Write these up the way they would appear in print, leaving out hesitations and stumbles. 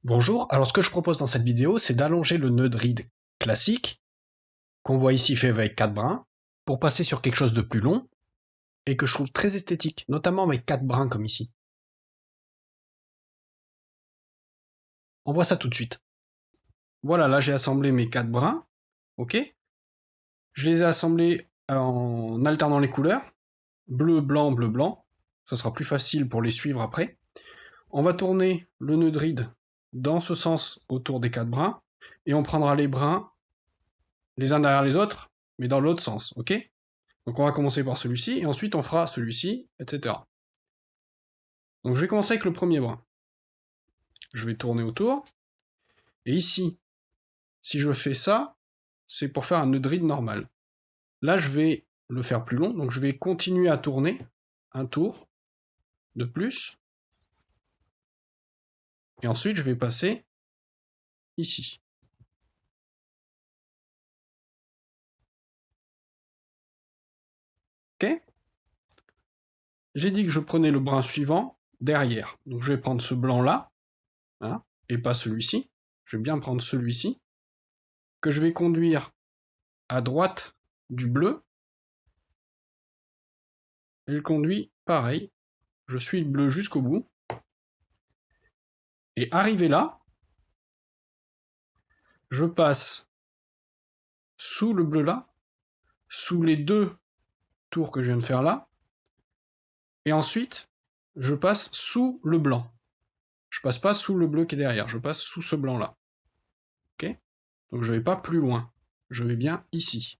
Bonjour, alors ce que je propose dans cette vidéo, c'est d'allonger le nœud de ride classique, qu'on voit ici fait avec 4 brins, pour passer sur quelque chose de plus long, et que je trouve très esthétique, notamment avec 4 brins comme ici. On voit ça tout de suite. Voilà, là j'ai assemblé mes 4 brins, ok. Je les ai assemblés en alternant les couleurs, bleu, blanc, ça sera plus facile pour les suivre après. On va tourner le nœud de ride dans ce sens autour des 4 brins, et on prendra les brins les uns derrière les autres, mais dans l'autre sens, ok. Donc on va commencer par celui-ci, et ensuite on fera celui-ci, etc. Donc je vais commencer avec le premier brin. Je vais tourner autour, et ici, si je fais ça, c'est pour faire un nœud de ride normal. Là, je vais le faire plus long, donc je vais continuer à tourner un tour de plus, et ensuite je vais passer ici. Ok. J'ai dit que je prenais le brin suivant derrière, donc je vais prendre ce blanc-là, hein, et pas celui-ci. Je vais bien prendre celui-ci, que je vais conduire à droite du bleu, et je conduis pareil, je suis le bleu jusqu'au bout, et arrivé là, je passe sous le bleu là, sous les deux tours que je viens de faire là, et ensuite, je passe sous le blanc. Je passe pas sous le bleu qui est derrière, je passe sous ce blanc là. Ok. Donc je vais pas plus loin, je vais bien ici.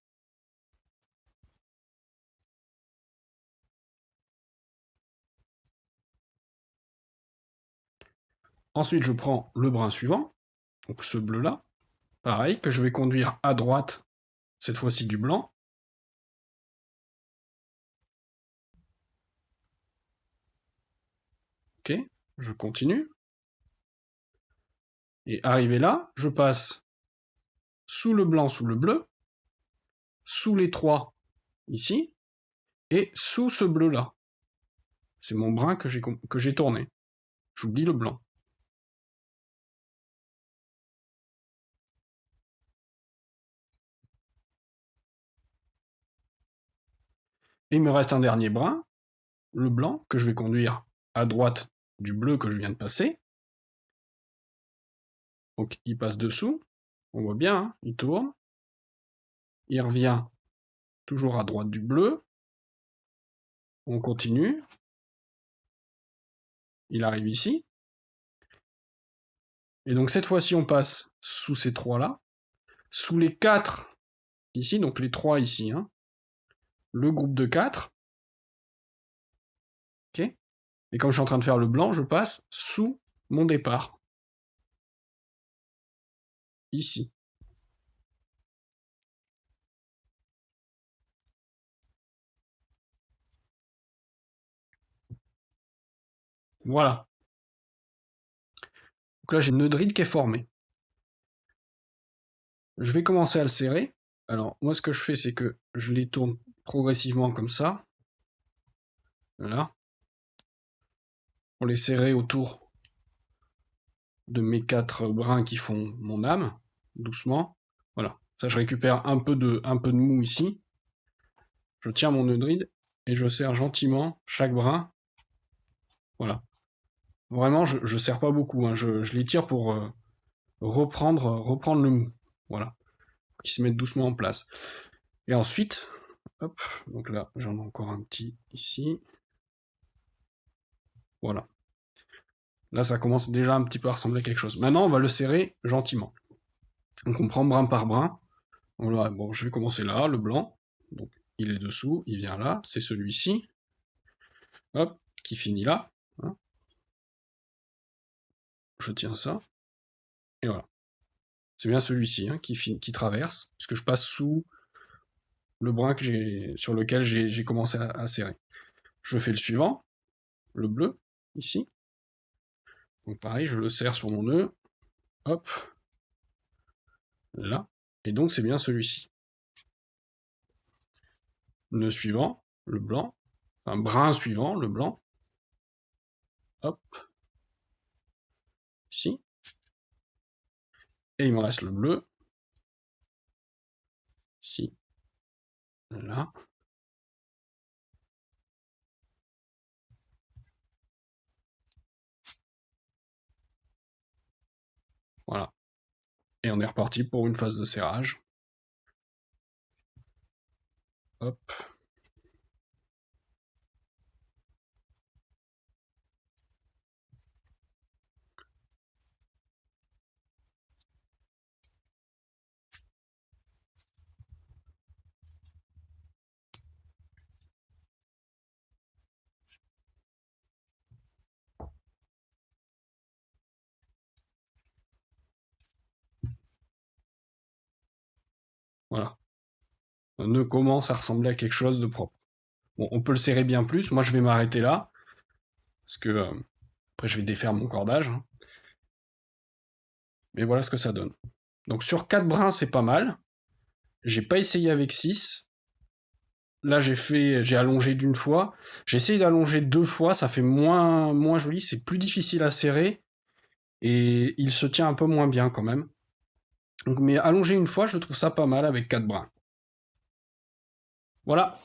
Ensuite, je prends le brin suivant, donc ce bleu là, pareil, que je vais conduire à droite, cette fois-ci du blanc. Ok, je continue. Et arrivé là, je passe sous le blanc, sous le bleu, sous les trois ici, et sous ce bleu là. C'est mon brin que j'ai tourné. J'oublie le blanc. Et il me reste un dernier brin, le blanc, que je vais conduire à droite du bleu que je viens de passer. Donc il passe dessous, on voit bien, hein, il tourne. Il revient toujours à droite du bleu. On continue. Il arrive ici. Et donc cette fois-ci, on passe sous ces trois-là, sous les quatre ici, donc les trois ici, hein, le groupe de 4. Ok. Et comme je suis en train de faire le blanc, je passe sous mon départ. Ici. Voilà. Donc là, j'ai une nœud de ride qui est formée. Je vais commencer à le serrer. Alors, moi, ce que je fais, c'est que je les tourne progressivement comme ça. Voilà. Pour les serrer autour de mes 4 brins qui font mon âme, doucement. Voilà. Ça, je récupère un peu de mou ici. Je tiens mon nœud de ride et je serre gentiment chaque brin. Voilà. Vraiment, je serre pas beaucoup, hein. Je les tire pour reprendre le mou. Voilà. Pour qu'ils se mettent doucement en place. Et ensuite, hop, donc là, j'en ai encore un petit ici. Voilà. Là, ça commence déjà un petit peu à ressembler à quelque chose. Maintenant, on va le serrer gentiment. Donc on prend brin par brin. Voilà, bon, je vais commencer là, le blanc. Donc il est dessous, il vient là, c'est celui-ci. Hop, qui finit là. Hein. Je tiens ça. Et voilà. C'est bien celui-ci, hein, qui traverse, puisque je passe sous le brin sur lequel j'ai commencé à serrer. Je fais le suivant, le bleu, ici. Donc pareil, je le serre sur mon nœud. Hop. Là. Et donc c'est bien celui-ci. Nœud suivant, le blanc. Enfin, brin suivant, le blanc. Hop. Ici. Et il me reste le bleu. Ici. Là. Voilà. Et on est reparti pour une phase de serrage. Hop. Voilà. Le nœud commence à ressembler à quelque chose de propre. Bon, on peut le serrer bien plus. Moi, je vais m'arrêter là. Parce que après, je vais défaire mon cordage. Hein. Mais voilà ce que ça donne. Donc sur 4 brins, c'est pas mal. J'ai pas essayé avec 6. Là, j'ai allongé d'une fois. J'ai essayé d'allonger 2 fois, ça fait moins joli, c'est plus difficile à serrer. Et il se tient un peu moins bien quand même. Donc, mais allonger une fois, je trouve ça pas mal avec 4 brins. Voilà.